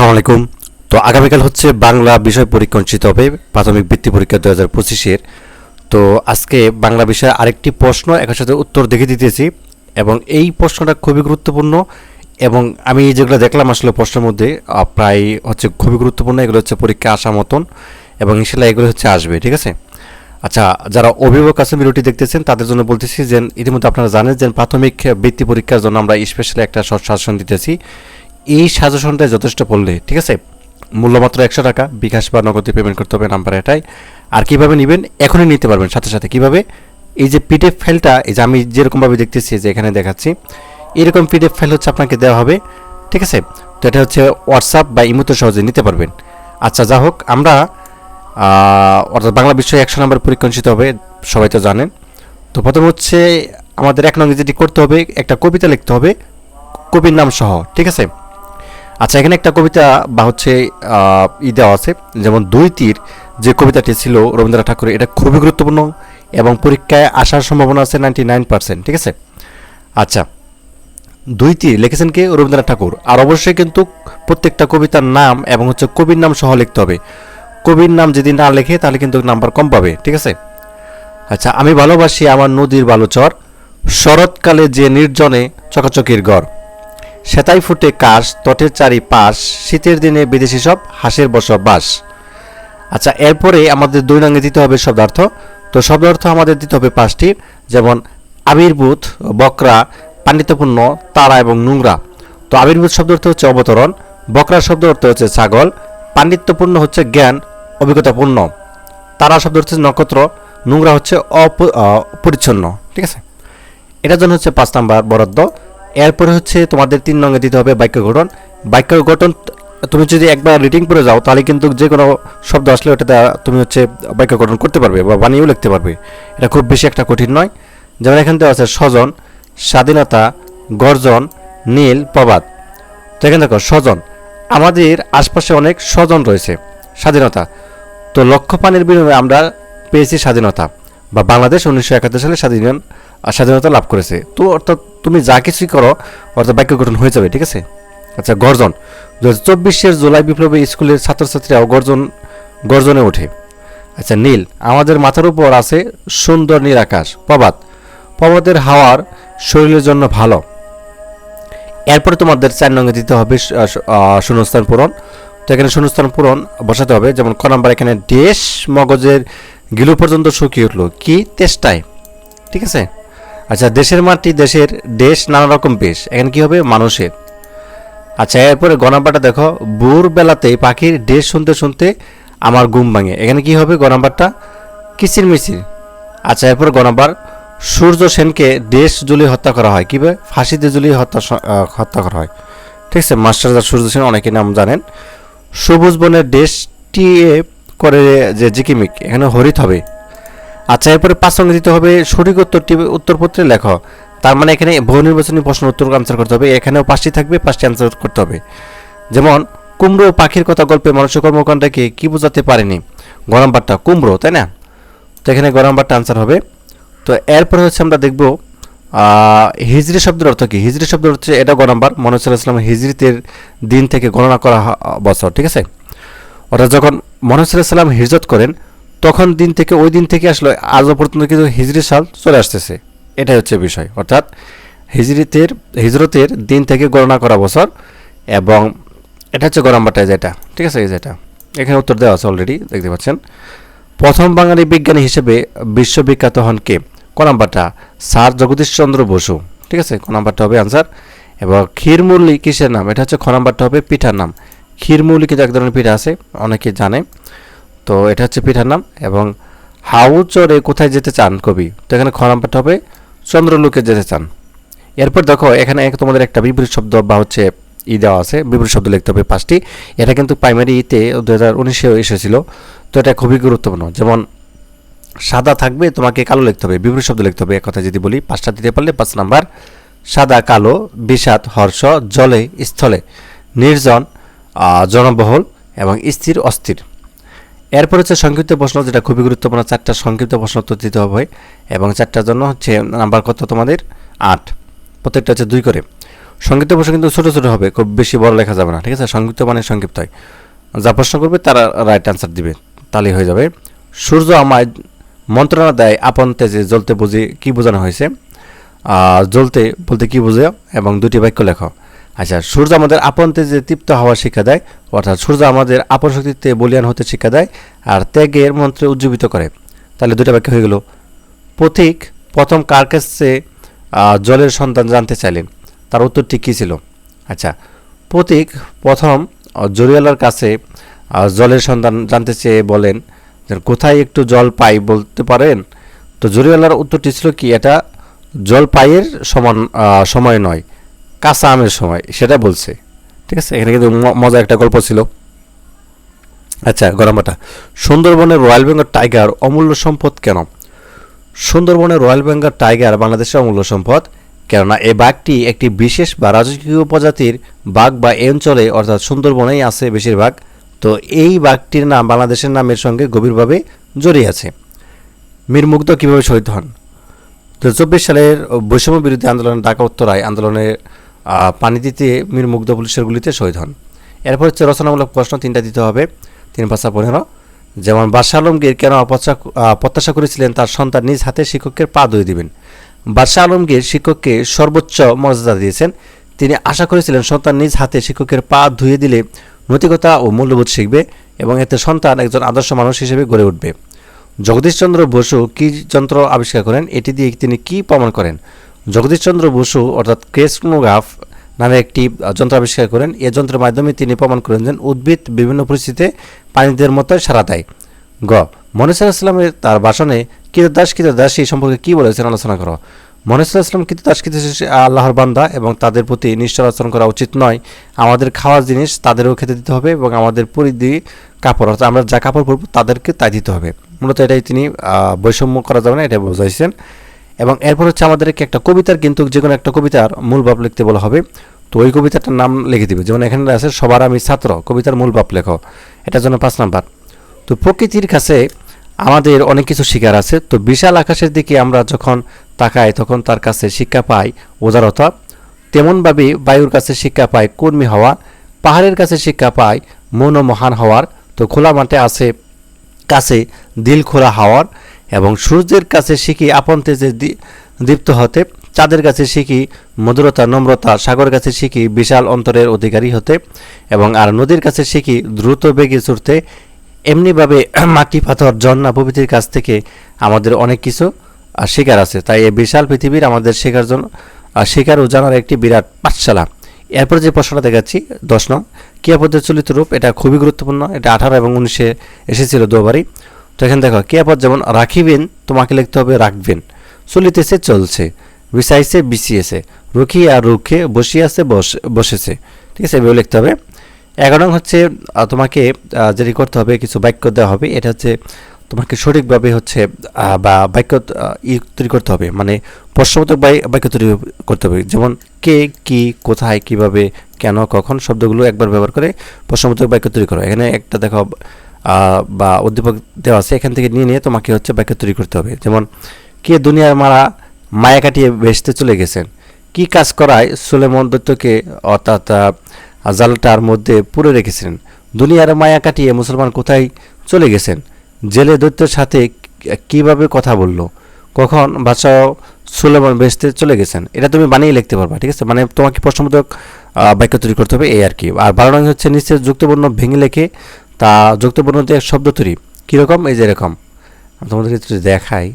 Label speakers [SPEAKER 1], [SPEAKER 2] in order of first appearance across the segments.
[SPEAKER 1] আসসালামু আলাইকুম। তো আগামীকাল হচ্ছে বাংলা বিষয় পরীক্ষা অনুষ্ঠিত হবে, প্রাথমিক বৃত্তি পরীক্ষা 2025-এর। তো আজকে বাংলা বিষয়ে আরেকটি প্রশ্ন একই সাথে উত্তর দেখে দিতেছি, এবং এই প্রশ্নটা খুবই গুরুত্বপূর্ণ। এবং আমি যেগুলো দেখলাম আসলে প্রশ্নের মধ্যে প্রায় হচ্ছে খুবই গুরুত্বপূর্ণ, এগুলো হচ্ছে পরীক্ষা আসা মতন, এবং ইনশাল্লাহ এগুলো হচ্ছে আসবে, ঠিক আছে। আচ্ছা, যারা অভিভাবক আছেন ভিডিওটি দেখতেছেন তাদের জন্য বলতেছি যে ইতিমধ্যে আপনারা জানেন যে প্রাথমিক বৃত্তি পরীক্ষার জন্য আমরা স্পেশালি একটা শর্ট সাজেশন দিতেছি। এই সাজেশনটা যথেষ্ট পড়লে, ঠিক আছে, মূল্য মাত্র 100 টাকা, বিকাশ বা নগদে পেমেন্ট করতে হবে, নাম্বার এটাই। আর কীভাবে নেবেন এখনই নিতে পারবেন সাথে সাথে। কীভাবে? এই যে পিডিএফ ফাইলটা, এই যে আমি যেরকমভাবে দেখতেছি যে এখানে দেখাচ্ছি, এরকম পিডিএফ ফাইল হচ্ছে আপনাকে দেওয়া হবে, ঠিক আছে। তো এটা হচ্ছে হোয়াটসঅ্যাপ বা ইমোতে সহজে নিতে পারবেন। আচ্ছা, যা হোক, আমরা অর্থাৎ বাংলা বিষয়ে 100 নম্বর পরীক্ষা অনুষ্ঠিত হবে, সবাই তো জানেন। তো প্রথম হচ্ছে আমাদের 1 নং যেটি করতে হবে, একটা কবিতা লিখতে হবে কবির নাম সহ, ঠিক আছে। আচ্ছা, এখানে একটা কবিতা বা হচ্ছে দেওয়া আছে, যেমন 2 তীর যে কবিতাটি ছিল রবীন্দ্রনাথ ঠাকুরের, এটা খুবই গুরুত্বপূর্ণ এবং পরীক্ষায় আসার সম্ভাবনা আছে 99%, ঠিক আছে। আচ্ছা, 2 তীর লিখেছেন কে? রবীন্দ্রনাথ ঠাকুর। আর অবশ্যই কিন্তু প্রত্যেকটা কবিতার নাম এবং হচ্ছে কবির নাম সহ লিখতে হবে। কবির নাম যদি না লেখে তাহলে কিন্তু নাম্বার কম পাবে, ঠিক আছে। আচ্ছা, আমি ভালোবাসি আমার নদীর বালুচর, শরৎকালে যে নির্জনে চকাচকির গড়, সেতাই ফুটে কাশ তটের চারিপাশ, শীতের দিনে বিদেশি সব হাঁসের বসবাস। আচ্ছা, এরপরে আমাদের 2 নঙ্গে দিতে হবে শব্দার্থ। তো শব্দার্থ আমাদের দিতে হবে 5টি, যেমন আবির্ভূত, বকরা, পাণ্ডিত্যপূর্ণ, তারা এবং নোংরা। তো আবির্ভূত শব্দ অর্থ হচ্ছে অবতরণ, বকরা শব্দ অর্থ হচ্ছে ছাগল, পাণ্ডিত্যপূর্ণ হচ্ছে জ্ঞান অভিজ্ঞতাপূর্ণ, তারা শব্দ হচ্ছে নক্ষত্র, নোংরা হচ্ছে অপরিচ্ছন্ন, ঠিক আছে। এটার জন্য হচ্ছে 5 নাম্বার বরাদ্দ। এরপরে হচ্ছে তোমাদের 3 নঙ্গে দিতে হবে বাক্য গঠন। বাক্য গঠন তুমি যদি একবার রিডিং করে যাও তাহলে কিন্তু যে কোনো শব্দ আসলে ওটাতে তুমি হচ্ছে বাক্য গঠন করতে পারবে বা বানিয়েও লিখতে পারবে। এটা খুব বেশি একটা কঠিন নয়। যেমন এখান থেকে আছে স্বজন, স্বাধীনতা, গর্জন, নীল, প্রবাদ। তো এখানে দেখো স্বজন, আমাদের আশপাশে অনেক স্বজন রয়েছে। স্বাধীনতা, তো লক্ষ্য পানির বিনিময়ে আমরা পেয়েছি স্বাধীনতা, বা বাংলাদেশ 1971 সালে স্বাধীনতা লাভ করেছে। তো অর্থাৎ তুমি যা কিছুই করো অর্থাৎ বাক্য গঠন হয়ে যাবে, ঠিক আছে। আচ্ছা, গর্জন, 2024 জুলাই বিপ্লবে স্কুলের ছাত্রছাত্রীরাও গর্জনে ওঠে। আচ্ছা, নীল, আমাদের মাথার উপর আছে সুন্দর নীল আকাশ। প্রবাদ, প্রবাদের হাওয়ার শরীরের জন্য ভালো। এরপরে তোমাদের 4 নঙ্গে দিতে হবে শূন্যস্থান পূরণ। তো এখানে শূন্যস্থান পূরণ বসাতে হবে, যেমন ক নাম্বার এখানে দেশ মগজের গিলু পর্যন্ত শুকিয়ে উঠলো কি তেষ্টায়, ঠিক আছে। আচ্ছা, দেশের মাটি দেশের দেশ নানা রকম বেশ, এখানে কি হবে? মানুষের। আচ্ছা, এরপরে গ নাম্বারটা দেখো, ভোর বেলাতেই পাখির দেশ শুনতে শুনতে আমার ঘুম ভাঙে, এখানে কি হবে? গ নাম্বারটা কিচির মিচির। আচ্ছা, এরপরে গ নাম্বার, সূর্য সেনকে দেশ জ্বলিয়ে হত্যা করা হয়, কীভাবে? ফাঁসিতে জ্বলিয়ে হত্যা করা হয়, ঠিক আছে। মাস্টারদা সূর্য সেন অনেকে নাম জানেন। সবুজ বনের দেশটি করে যে জিকিমিক, এখানে হরিত হবে। আচ্ছা, এরপরে 5 নং দিতে হবে সঠিক উত্তরটি উত্তরপত্রে লেখো। তার মানে এখানে বহু নির্বাচনী প্রশ্ন উত্তর আনসার করতে হবে, এখানেও 5টি থাকবে, 5টি আনসার করতে হবে। যেমন কুমড়ো পাখির কথা গল্পে মানুষের কর্মকাণ্ডকে কি বোঝাতে পারেনি? গ নাম্বারটা কুমড়ো, তাই না? তো এখানে গ নাম্বারটা আনসার হবে। তো এরপরে হচ্ছে আমরা দেখব হিজরি শব্দের অর্থ কি। হিজরি শব্দের হচ্ছে এটা গ নাম্বার, মহানবী সাল্লাল্লাহু আলাইহি ওয়াসাল্লাম হিজরিতের দিন থেকে গণনা করা বছর, ঠিক আছে। অর্থাৎ যখন মহানবী সাল্লাল্লাহু আলাইহি ওয়াসাল্লাম হিজরত করেন তখন দিন থেকে ওই দিন থেকে আসলে আজও পর্যন্ত কিন্তু হিজরি সাল চলে আসতেছে, এটাই হচ্ছে বিষয়। অর্থাৎ হিজরতের দিন থেকে গণনা করা বছর, এবং এটা হচ্ছে গ নাম্বারটা যেটা, ঠিক আছে। এই যেটা এখানে উত্তর দেওয়া আছে অলরেডি, দেখতে পাচ্ছেন। প্রথম বাঙালি বিজ্ঞানী হিসেবে বিশ্ববিখ্যাত হন কে? ক নাম্বারটা স্যার জগদীশচন্দ্র বসু, ঠিক আছে। ক নাম্বারটা হবে আনসার। এবং ক্ষীরমূর্লি কিসের নাম? এটা হচ্ছে খ নাম্বারটা হবে পিঠার নাম। ক্ষীরমূর্লি কিন্তু এক ধরনের পিঠা আছে, অনেকে জানে। তো এটা হচ্ছে পিঠার নাম। এবং হাউ চরে কোথায় যেতে চান কবি? তো এখানে খ নাম্বারটা হবে চন্দ্রলোকে যেতে চান। এরপর দেখো এখানে তোমাদের একটা বিপরীত শব্দ বা হচ্ছে দেওয়া আছে, বিপরীত শব্দ লিখতে হবে 5টি। এটা কিন্তু প্রাইমারি 2019-এও এসেছিল, তো এটা খুবই গুরুত্বপূর্ণ। যেমন সাদা থাকবে, তোমাকে কালো লিখতে হবে, বিপরীত শব্দ লিখতে হবে। এক কথা যদি বলি 5টা দিতে পারলে 5 নাম্বার। সাদা কালো, বিষাদ হর্ষ, জলে স্থলে, নির্জন জনবহুল, এবং স্থির অস্থির। এরপর হচ্ছে সংক্ষিপ্ত প্রশ্ন, যেটা খুবই গুরুত্বপূর্ণ। 4টা সংক্ষিপ্ত প্রশ্ন উত্তর দিতে হবে, এবং 4টার জন্য হচ্ছে নাম্বার কত তোমাদের? 8, প্রত্যেকটা হচ্ছে 2 করে। সংক্ষিপ্ত প্রশ্ন কিন্তু ছোট ছোট হবে, খুব বেশি বড় লেখা যাবে না, ঠিক আছে? সংক্ষিপ্ত মানে সংক্ষিপ্ত হয়। যা প্রশ্ন করবে তারা রাইট অ্যান্সার দিবে, তাহলেই হয়ে যাবে। সূর্য আমায় মন্ত্রণা দেয় আপন তেজে জ্বলতে, বুঝে কি বোঝানো হয়েছে? জ্বলতে বলতে কি বুঝে এবং দুটি বাক্য লেখো। আচ্ছা, সূর্য আমাদের আপন তেজে তৃপ্ত হওয়ার শিক্ষা দেয়, অর্থাৎ সূর্য আমাদের আপন শক্তিতে বলিয়ান হতে শিক্ষা দেয় আর ত্যাগের মন্ত্রে উজ্জীবিত করে। তাহলে দুটো বাক্য হয়ে গেল। পথিক প্রথম কার কাছে জলের সন্ধান জানতে চাইলেন? তার উত্তরটি কী ছিল? আচ্ছা, পথিক প্রথম জরিওয়ালার কাছে জলের সন্ধান জানতে চেয়ে বলেন যে কোথায় একটু জল পাই বলতে পারেন? তো জরিওয়ালার উত্তরটি ছিল কি, এটা জল পাইয়ের সমান সময় নয়, কাঁচা আমের সময়, সেটা বলছে। ঠিক আছে, এখানে কিন্তু মজার একটা গল্প ছিল। আচ্ছা, গরমটা সুন্দরবনের রয়্যাল বেঙ্গল টাইগার অমূল্য সম্পদ কেন? সুন্দরবনের রয়্যাল বেঙ্গল টাইগার বাংলাদেশের অমূল্য সম্পদ, কেননা এই বাঘটি একটি বিশেষ বা রাজকীয় প্রজাতির বাঘ বা এই অঞ্চলে অর্থাৎ সুন্দরবনেই আছে বেশিরভাগ। তো এই বাঘটির নাম বাংলাদেশের নামের সঙ্গে গভীরভাবে জড়িয়ে আছে। মীর মুগ্ধ কীভাবে শহীদ হন? 2024 সালের বৈষম্য বিরোধী আন্দোলন ঢাকা উত্তরায় আন্দোলনে পানি দিতে মীর মুগ্ধ পুলিশের গুলিতে শহীদ হন। এরপর হচ্ছে রচনামূলক প্রশ্ন, 3টা দিতে হবে, 3-5-15। যেমন বাদশাহ আলমগীর কেন প্রত্যাশা করেছিলেন তার সন্তান নিজ হাতে শিক্ষকের পা ধুয়ে দিবেন? বাদশাহ আলমগীর শিক্ষককে সর্বোচ্চ মর্যাদা দিয়েছেন। তিনি আশা করেছিলেন সন্তান নিজ হাতে শিক্ষকের পা ধুয়ে দিলে নৈতিকতা ও মূল্যবোধ শিখবে এবং এতে সন্তান একজন আদর্শ মানুষ হিসেবে গড়ে উঠবে। জগদীশচন্দ্র বসু কী যন্ত্র আবিষ্কার করেন? এটি দিয়ে তিনি কি প্রমাণ করেন? জগদীশচন্দ্র বসু অর্থাৎ ক্রেস্টোগ্রাফ নামে একটি যন্ত্র আবিষ্কার করেন। এই যন্ত্রের মাধ্যমে তিনি প্রমাণ করেন যে উদ্ভিদ বিভিন্ন পরিস্থিতিতে প্রাণীদের মতোই সাড়া দেয়। গ মনিসুল ইসলামের তার ভাষণে কৃতদাসী সম্পর্কে কি বলেছেন আলোচনা করো। মনিসুল ইসলাম কৃতদাসী আল্লাহর বান্দা এবং তাদের প্রতি নিষ্ঠুর আচরণ করা উচিত নয়। আমাদের খাওয়ার জিনিস তাদেরও খেতে দিতে হবে এবং আমাদের পরিধি কাপড় অর্থাৎ আমরা যা কাপড় পরব তাদেরকে তাই দিতে হবে। মূলত এটাই তিনি বৈষম্য করা যাবে না এটা বোঝাইছেন। এবং এরপর হচ্ছে আমাদেরকে একটা কবিতার কিন্তু যে কোনো একটা কবিতার মূল ভাব লিখতে বলা হবে। তো ওই কবিতাটার নাম লিখে দিবে, যেমন এখানে আছে সবার আমি ছাত্র, কবিতার মূল ভাব লেখো, এটার জন্য 5 নাম্বার। তো প্রকৃতির কাছে আমাদের অনেক কিছু শিকার আছে। তো বিশাল আকাশের দিকে আমরা যখন তাকাই তখন তার কাছে শিক্ষা পাই উদারতা, তেমনভাবে বায়ুর কাছে শিক্ষা পাই কর্মী হওয়া, পাহাড়ের কাছে শিক্ষা পাই মন ও মহান হওয়ার, তো খোলা মাঠে আছে কাছে দিল খোলা হওয়ার, এবং সূর্যের কাছে শিখি আপন তেজে দীপ্ত হতে, চাঁদের কাছে শিখি মধুরতা নম্রতা, সাগরের কাছে শিখি বিশাল অন্তরের অধিকারী হতে, এবং আর নদীর কাছে শিখি দ্রুত বেগে ছুটতে। এমনিভাবে মাটি পাথর ঝর্ণা প্রভৃতির কাছ থেকে আমাদের অনেক কিছু শেখার আছে। তাই এই বিশাল পৃথিবীর আমাদের শেখার জন্য শেখার ও জানার একটি বিরাট পাঠশালা। এরপর যে প্রশ্নটা দেখাচ্ছি 10 নং, ক্রিয়াপদের চলিত রূপ, এটা খুবই গুরুত্বপূর্ণ। এটা 18 এবং 19-এ এসেছিল দুবারই। তো এখানে দেখো ক্রিয়াপদ যেমন রাখিবেন তোমাকে লিখতে হবে রাখবেন, চলিতেছে চলছে, বিছাইছে বিছিয়েছে, রুখিয়া রুখে বসিয়াছে বসেছে। ঠিক আছে, এভাবে লিখতে হবে। 11 নং হচ্ছে তোমাকে যেটি করতে হবে কিছু বাক্য দেওয়া হবে, এটা হচ্ছে তোমাকে সঠিকভাবে হচ্ছে বা বাক্য তৈরি করতে হবে, মানে প্রশ্নবোধক বাক্য তৈরি করতে হবে। যেমন কে, কি, কোথায়, কিভাবে, কেন, কখন শব্দগুলো একবার ব্যবহার করে প্রশ্নবোধক বাক্য তৈরি করো। এখানে একটা দেখো বা উদ্দীপক দেওয়া আছে, এখান থেকে নিয়ে তোমাকে হচ্ছে বাক্য তৈরি করতে হবে। যেমন কে দুনিয়ার মায়া কাটিয়ে ভেসতে চলে গেছেন? কি কাজ করায় সুলেমান দৈত্যকে অর্থাৎ জালটার মধ্যে পুরে রেখেছিলেন? দুনিয়ার মায়া কাটিয়ে মুসলমান কোথায় চলে গেছেন? জেলে দৈত্যের সাথে কিভাবে কথা বলল? কখন বাদশাহ সুলেমান ভেসতে চলে গেছেন? এটা তুমি বানিয়ে লিখতে পারবা। ঠিক আছে, মানে তোমাকে প্রশ্নবোধক বাক্য তৈরি করতে হবে এই আর কি। আর 12 নং হচ্ছে নিচে যুক্তবর্ণ ভেঙে লেখে তা যুক্তবর্ণ দিয়ে শব্দ তৈরি কীরকম? এই যে এরকম তোমাদের ক্ষেত্রে দেখাই।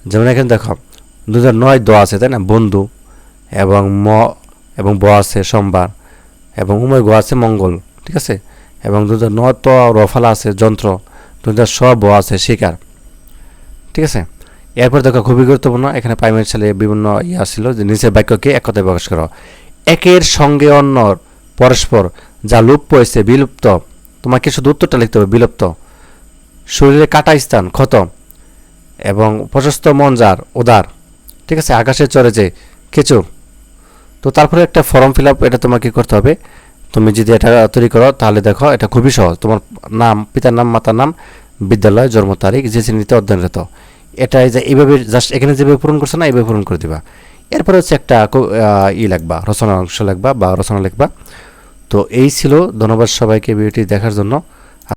[SPEAKER 1] যেমন এখানে দেখো 2009 দ আছে তাই না, বন্ধু, এবং এবং ব আছে সোমবার, এবং উময় গ আছে মঙ্গল। ঠিক আছে, এবং 2009 ত রফালা আছে যন্ত্র, 2000 ব আছে শিকার। ঠিক আছে, এরপর দেখো খুবই গুরুত্বপূর্ণ, এখানে প্রাইমারি ছেলে বিভিন্ন ছিল যে নিচের বাক্যকে এক কথায় প্রকাশ করো। একের সঙ্গে অন্যর পরস্পর যা লোপ পেয়েছে বিলুপ্ত, তোমাকে শুধু উত্তরটা লিখতে হবে বিলুপ্ত। শরীরে কাটা স্থান ক্ষত, এবং প্রশস্ত মন যার উদার। ঠিক আছে, আকাশে চড়েছে কেঁচো। তো তারপরে একটা ফর্ম ফিল আপ, এটা তোমাকে করতে হবে। তুমি যদি এটা তৈরি করো তাহলে দেখো এটা খুবই সহজ। তোমার নাম, পিতার নাম, মাতার নাম, বিদ্যালয়, জন্ম তারিখ, যে শ্রেণীতে অধ্যয়নরত, এটা এই যে এইভাবে জাস্ট এখানে যেভাবে পূরণ করছে না এইভাবে পূরণ করে দিবা। এরপরে হচ্ছে একটা লিখবা, রচনা অংশ লিখবা বা রচনা লিখবা। তো এই ছিল। ধন্যবাদ সবাইকে ভিডিওটি দেখার জন্য।